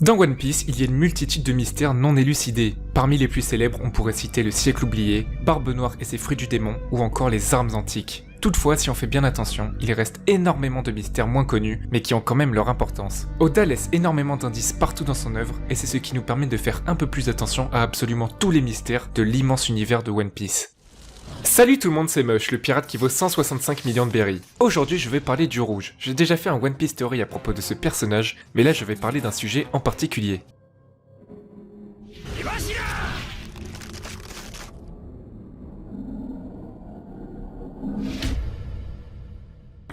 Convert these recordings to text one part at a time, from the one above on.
Dans One Piece, il y a une multitude de mystères non élucidés. Parmi les plus célèbres, on pourrait citer le siècle oublié, Barbe Noire et ses fruits du démon, ou encore les armes antiques. Toutefois, si on fait bien attention, il reste énormément de mystères moins connus, mais qui ont quand même leur importance. Oda laisse énormément d'indices partout dans son œuvre, et c'est ce qui nous permet de faire un peu plus attention à absolument tous les mystères de l'immense univers de One Piece. Salut tout le monde, c'est Mush, le pirate qui vaut 165 millions de berries. Aujourd'hui je vais parler du rouge. J'ai déjà fait un One Piece Story à propos de ce personnage, mais là je vais parler d'un sujet en particulier.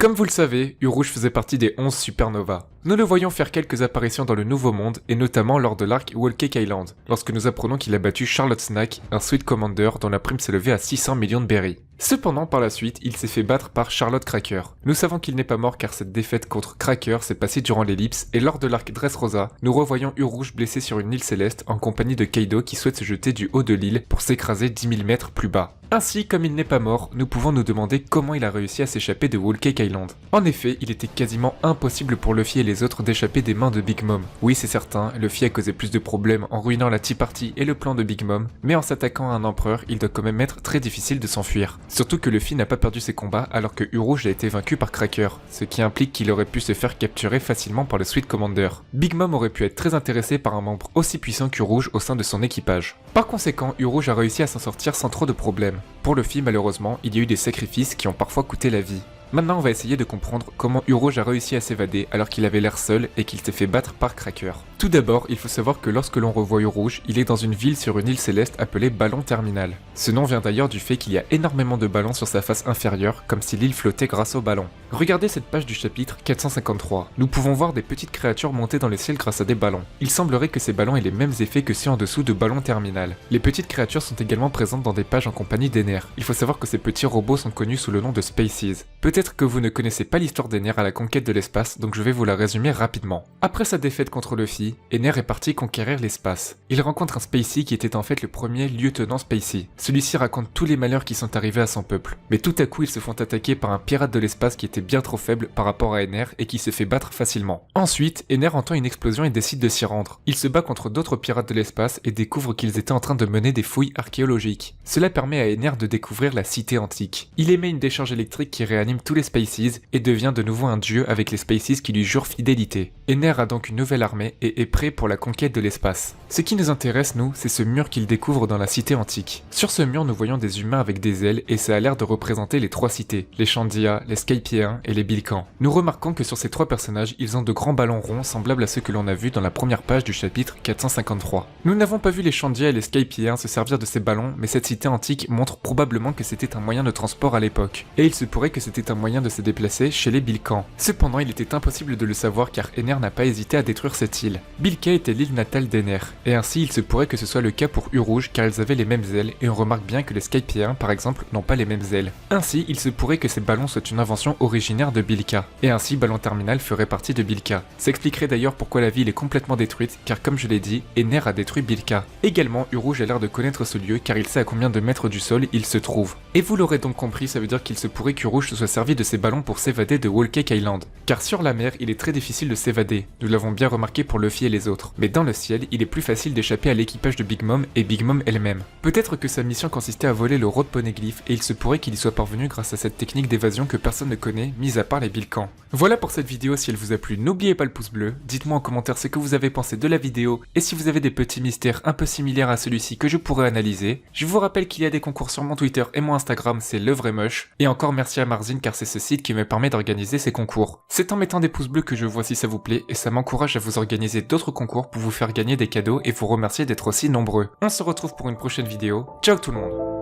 Comme vous le savez, Urouge faisait partie des 11 supernovas. Nous le voyons faire quelques apparitions dans le Nouveau Monde, et notamment lors de l'arc Whole Cake Island, lorsque nous apprenons qu'il a battu Charlotte Snack, un Sweet Commander dont la prime s'élevait à 600 millions de berries. Cependant, par la suite, il s'est fait battre par Charlotte Cracker. Nous savons qu'il n'est pas mort car cette défaite contre Cracker s'est passée durant l'ellipse, et lors de l'arc Dressrosa, nous revoyons Urouge blessé sur une île céleste en compagnie de Kaido qui souhaite se jeter du haut de l'île pour s'écraser 10 000 mètres plus bas. Ainsi, comme il n'est pas mort, nous pouvons nous demander comment il a réussi à s'échapper de Whole Cake Island. En effet, il était quasiment impossible pour Luffy et les autres d'échapper des mains de Big Mom. Oui, c'est certain, Luffy a causé plus de problèmes en ruinant la Tea Party et le plan de Big Mom, mais en s'attaquant à un empereur, il doit quand même être très difficile de s'enfuir. Surtout que Luffy n'a pas perdu ses combats alors que Urouge a été vaincu par Cracker, ce qui implique qu'il aurait pu se faire capturer facilement par le Sweet Commander. Big Mom aurait pu être très intéressé par un membre aussi puissant qu'Urouge au sein de son équipage. Par conséquent, Urouge a réussi à s'en sortir sans trop de problèmes. Pour Luffy, malheureusement, il y a eu des sacrifices qui ont parfois coûté la vie. Maintenant, on va essayer de comprendre comment Urouge a réussi à s'évader alors qu'il avait l'air seul et qu'il s'est fait battre par Cracker. Tout d'abord, il faut savoir que lorsque l'on revoit Urouge, il est dans une ville sur une île céleste appelée Ballon Terminal. Ce nom vient d'ailleurs du fait qu'il y a énormément de ballons sur sa face inférieure, comme si l'île flottait grâce aux ballons. Regardez cette page du chapitre 453. Nous pouvons voir des petites créatures monter dans les ciels grâce à des ballons. Il semblerait que ces ballons aient les mêmes effets que ceux en dessous de Ballon Terminal. Les petites créatures sont également présentes dans des pages en compagnie d'Ener. Il faut savoir que ces petits robots sont connus sous le nom de Spaces. Peut-être que vous ne connaissez pas l'histoire d'Ener à la conquête de l'espace, donc je vais vous la résumer rapidement. Après sa défaite contre Luffy, Ener est parti conquérir l'espace. Il rencontre un Spacey qui était en fait le premier lieutenant Spacey. Celui-ci raconte tous les malheurs qui sont arrivés à son peuple. Mais tout à coup, ils se font attaquer par un pirate de l'espace qui était bien trop faible par rapport à Ener et qui se fait battre facilement. Ensuite, Ener entend une explosion et décide de s'y rendre. Il se bat contre d'autres pirates de l'espace et découvre qu'ils étaient en train de mener des fouilles archéologiques. Cela permet à Ener de découvrir la cité antique. Il émet une décharge électrique qui réanime tous les Spaceys et devient de nouveau un dieu avec les Spaceys qui lui jurent fidélité. Ener a donc une nouvelle armée et est prêt pour la conquête de l'espace. Ce qui nous intéresse, nous, c'est ce mur qu'il découvre dans la cité antique. Sur ce mur, nous voyons des humains avec des ailes et ça a l'air de représenter les trois cités, les Shandia, les Skypiéens et les Bilkans. Nous remarquons que sur ces trois personnages, ils ont de grands ballons ronds semblables à ceux que l'on a vus dans la première page du chapitre 453. Nous n'avons pas vu les Shandia et les Skypiéens se servir de ces ballons, mais cette cité antique montre probablement que c'était un moyen de transport à l'époque. Et il se pourrait que c'était un moyen de se déplacer chez les Bilkans. Cependant, il était impossible de le savoir car Ener n'a pas hésité à détruire cette île. Bilka était l'île natale d'Ener, et ainsi il se pourrait que ce soit le cas pour Urouge car ils avaient les mêmes ailes, et on remarque bien que les Skypiéens par exemple n'ont pas les mêmes ailes. Ainsi, il se pourrait que ces ballons soient une invention originaire de Bilka, et ainsi Ballon Terminal ferait partie de Bilka. Ça expliquerait d'ailleurs pourquoi la ville est complètement détruite, car comme je l'ai dit, Ener a détruit Bilka. Également, Urouge a l'air de connaître ce lieu car il sait à combien de mètres du sol il se trouve. Et vous l'aurez donc compris, ça veut dire qu'il se pourrait qu'Urouge se soit servi de ces ballons pour s'évader de Whole Cake Island. Car sur la mer, il est très difficile de s'évader, nous l'avons bien remarqué pour Luffy et les autres. Mais dans le ciel, il est plus facile d'échapper à l'équipage de Big Mom et Big Mom elle-même. Peut-être que sa mission consistait à voler le Road Poneglyph et il se pourrait qu'il y soit parvenu grâce à cette technique d'évasion que personne ne connaît, mis à part les Bilkans. Voilà pour cette vidéo, si elle vous a plu, n'oubliez pas le pouce bleu, dites-moi en commentaire ce que vous avez pensé de la vidéo et si vous avez des petits mystères un peu similaires à celui-ci que je pourrais analyser. Je vous rappelle qu'il y a des concours sur mon Twitter et mon Instagram, c'est le vrai Mush. Et encore merci à Marzine car c'est ce site qui me permet d'organiser ces concours. C'est en mettant des pouces bleus que je vois si ça vous plaît et ça m'encourage à vous organiser d'autres concours pour vous faire gagner des cadeaux et vous remercier d'être aussi nombreux. On se retrouve pour une prochaine vidéo. Ciao tout le monde!